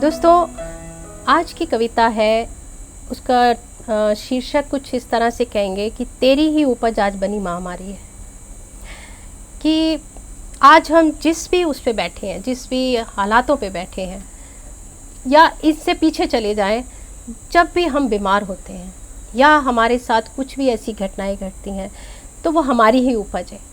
दोस्तों, आज की कविता है, उसका शीर्षक कुछ इस तरह से कहेंगे कि तेरी ही उपज आज बनी महामारी है। कि आज हम जिस भी उस पे बैठे हैं, जिस भी हालातों पे बैठे हैं, या इससे पीछे चले जाएं, जब भी हम बीमार होते हैं या हमारे साथ कुछ भी ऐसी घटनाएं घटती हैं तो वो हमारी ही उपज है।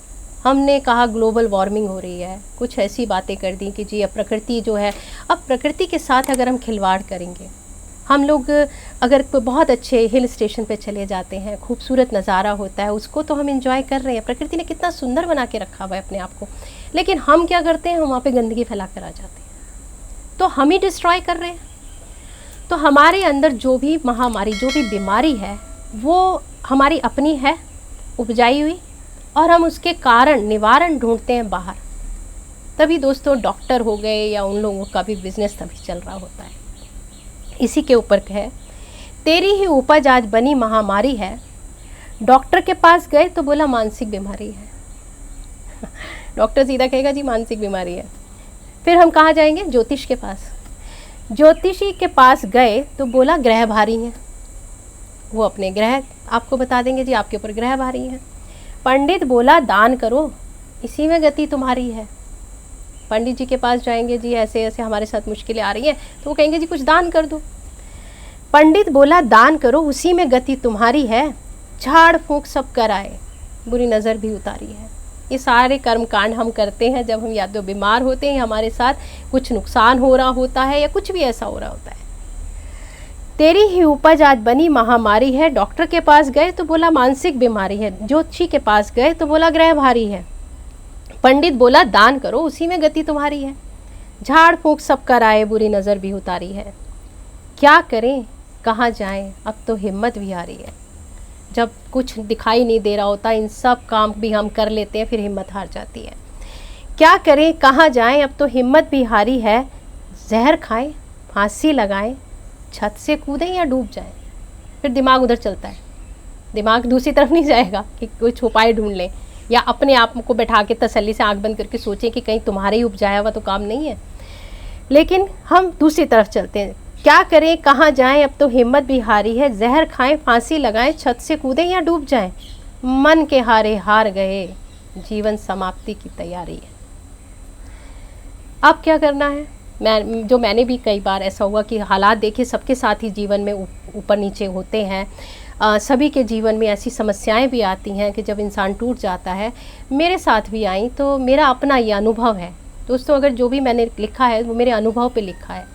हमने कहा ग्लोबल वार्मिंग हो रही है, कुछ ऐसी बातें कर दी कि जी अब प्रकृति जो है, अब प्रकृति के साथ अगर हम खिलवाड़ करेंगे, हम लोग अगर बहुत अच्छे हिल स्टेशन पे चले जाते हैं, खूबसूरत नज़ारा होता है, उसको तो हम इंजॉय कर रहे हैं, प्रकृति ने कितना सुंदर बना के रखा हुआ है अपने आप को, लेकिन हम क्या करते हैं, हम वहाँ पे गंदगी फैला कर आ जाते हैं, तो हम ही डिस्ट्रॉय कर रहे हैं। तो हमारे अंदर जो भी महामारी, जो भी बीमारी है, वो हमारी अपनी है, उपजाई हुई, और हम उसके कारण निवारण ढूंढते हैं बाहर। तभी दोस्तों डॉक्टर हो गए या उन लोगों का भी बिजनेस तभी चल रहा होता है। इसी के ऊपर है, तेरी ही उपज आज बनी महामारी है। डॉक्टर के पास गए तो बोला मानसिक बीमारी है। डॉक्टर सीधा कहेगा जी मानसिक बीमारी है। फिर हम कहाँ जाएंगे? ज्योतिष के पास। ज्योतिषी के पास गए तो बोला ग्रह भारी हैं। वो अपने ग्रह आपको बता देंगे, जी आपके ऊपर ग्रह भारी हैं। पंडित बोला दान करो, इसी में गति तुम्हारी है। पंडित जी के पास जाएंगे, जी ऐसे ऐसे हमारे साथ मुश्किलें आ रही हैं, तो वो कहेंगे जी कुछ दान कर दो। पंडित बोला दान करो, उसी में गति तुम्हारी है। झाड़ फूंक सब कराए, बुरी नज़र भी उतारी है। ये सारे कर्म कांड हम करते हैं जब हम या तो बीमार होते हैं, हमारे साथ कुछ नुकसान हो रहा होता है, या कुछ भी ऐसा हो रहा होता है। तेरी ही उपज आज बनी महामारी है। डॉक्टर के पास गए तो बोला मानसिक बीमारी है। ज्योतिषी के पास गए तो बोला ग्रह भारी है। पंडित बोला दान करो, उसी में गति तुम्हारी है। झाड़ फूंक सब कराए, बुरी नज़र भी उतारी है। क्या करें, कहाँ जाएं, अब तो हिम्मत भी हारी है। जब कुछ दिखाई नहीं दे रहा होता, इन सब काम भी हम कर लेते हैं, फिर हिम्मत हार जाती है। क्या करें, कहाँ जाएं, अब तो हिम्मत भी हारी है। जहर खाएं, फांसी लगाएं, छत से कूदें या डूब जाएं। फिर दिमाग उधर चलता है, दिमाग दूसरी तरफ नहीं जाएगा कि कुछ उपाय ढूंढ लें, या अपने आप को बैठा के तसल्ली से आंख बंद करके सोचें कि कहीं तुम्हारे ही उपजाया हुआ तो काम नहीं है। लेकिन हम दूसरी तरफ चलते हैं। क्या करें, कहाँ जाएं, अब तो हिम्मत भी हारी है। जहर खाएं, फांसी लगाएं, छत से कूदें या डूब जाएं। मन के हारे हार गए, जीवन समाप्ति की तैयारी है। अब क्या करना है? मैंने भी कई बार ऐसा हुआ कि हालात देखे, सबके साथ ही जीवन में ऊपर नीचे होते हैं। सभी के जीवन में ऐसी समस्याएं भी आती हैं कि जब इंसान टूट जाता है। मेरे साथ भी आई, तो मेरा अपना ये अनुभव है दोस्तों। अगर जो भी मैंने लिखा है वो मेरे अनुभव पे लिखा है।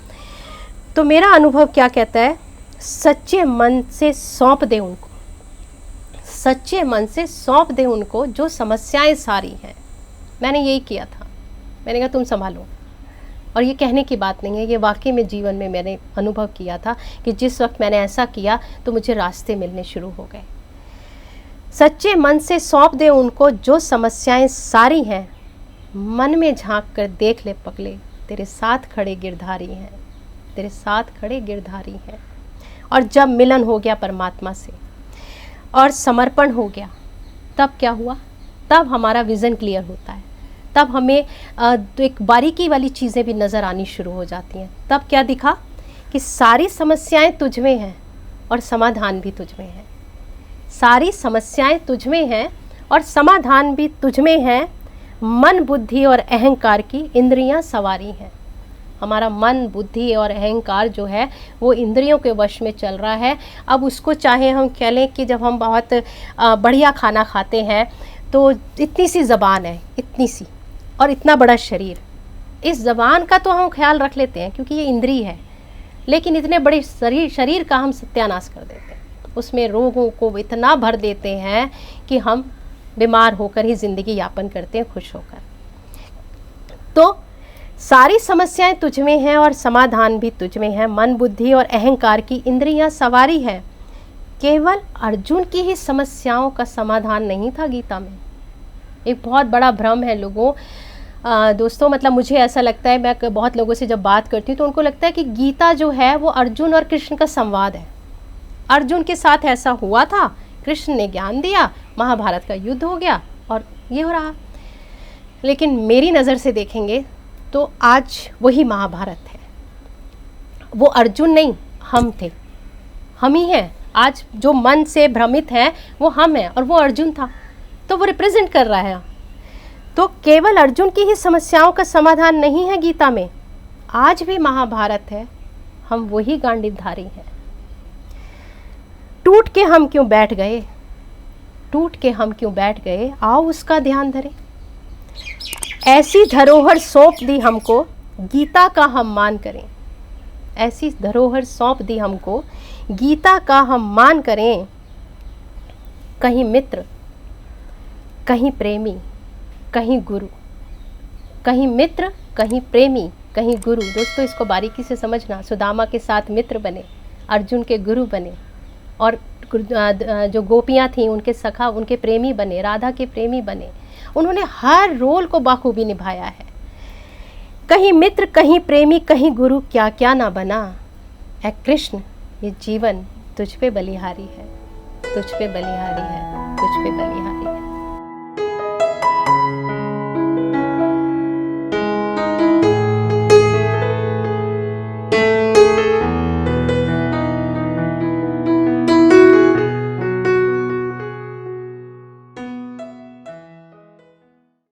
तो मेरा अनुभव क्या कहता है? सच्चे मन से सौंप दे उनको, सच्चे मन से सौंप दे उनको जो समस्याएं सारी हैं। मैंने यही किया था। मैंने कहा तुम संभालो। और ये कहने की बात नहीं है, ये वाकई में जीवन में मैंने अनुभव किया था कि जिस वक्त मैंने ऐसा किया तो मुझे रास्ते मिलने शुरू हो गए। सच्चे मन से सौंप दे उनको जो समस्याएं सारी हैं। मन में झांक कर देख ले पगले, तेरे साथ खड़े गिरधारी हैं, तेरे साथ खड़े गिरधारी हैं। और जब मिलन हो गया परमात्मा से और समर्पण हो गया, तब क्या हुआ? तब हमारा विज़न क्लियर होता है। तब हमें तो एक बारीकी वाली चीज़ें भी नज़र आनी शुरू हो जाती हैं। तब क्या दिखा कि सारी समस्याएं तुझ में हैं और समाधान भी तुझ में है। सारी समस्याएं तुझ में हैं और समाधान भी तुझ में है। मन बुद्धि और अहंकार की इंद्रियां सवारी हैं। हमारा मन बुद्धि और अहंकार जो है वो इंद्रियों के वश में चल रहा है। अब उसको चाहे हम कह लें कि जब हम बहुत बढ़िया खाना खाते हैं तो इतनी सी ज़बान है, इतनी सी, और इतना बड़ा शरीर। इस ज़बान का तो हम ख्याल रख लेते हैं क्योंकि ये इंद्री है, लेकिन इतने बड़े शरीर का हम सत्यानाश कर देते हैं। उसमें रोगों को इतना भर देते हैं कि हम बीमार होकर ही ज़िंदगी यापन करते हैं खुश होकर। तो सारी समस्याएं तुझ में हैं और समाधान भी तुझ में है। मन बुद्धि और अहंकार की इंद्रियां सवारी है। केवल अर्जुन की ही समस्याओं का समाधान नहीं था गीता में। एक बहुत बड़ा भ्रम है लोगों, दोस्तों, मतलब मुझे ऐसा लगता है, मैं बहुत लोगों से जब बात करती हूँ तो उनको लगता है कि गीता जो है वो अर्जुन और कृष्ण का संवाद है। अर्जुन के साथ ऐसा हुआ था, कृष्ण ने ज्ञान दिया, महाभारत का युद्ध हो गया और ये हो रहा। लेकिन मेरी नज़र से देखेंगे तो आज वही महाभारत है। वो अर्जुन नहीं, हम थे, हम ही हैं। आज जो मन से भ्रमित है वो हम हैं और वो अर्जुन था, तो वो रिप्रेजेंट कर रहा है। तो केवल अर्जुन की ही समस्याओं का समाधान नहीं है गीता में, आज भी महाभारत है, हम वही गांडीवधारी हैं। टूट के हम क्यों बैठ गए, टूट के हम क्यों बैठ गए, आओ उसका ध्यान धरें। ऐसी धरोहर सौंप दी हमको, गीता का हम मान करें। ऐसी धरोहर सौंप दी हमको, गीता का हम मान करें। कहीं मित्र, कहीं प्रेमी, कहीं गुरु, कहीं मित्र, कहीं प्रेमी, कहीं गुरु। दोस्तों इसको बारीकी से समझना। सुदामा के साथ मित्र बने, अर्जुन के गुरु बने, और जो गोपियाँ थीं उनके सखा, उनके प्रेमी बने, राधा के प्रेमी बने। उन्होंने हर रोल को बाखूबी निभाया है। कहीं मित्र, कहीं प्रेमी, कहीं गुरु, क्या क्या ना बना। ऐ कृष्ण ये जीवन तुझ पे बलिहारी है, तुझ पे बलिहारी है, तुझ पे बलिहारी है।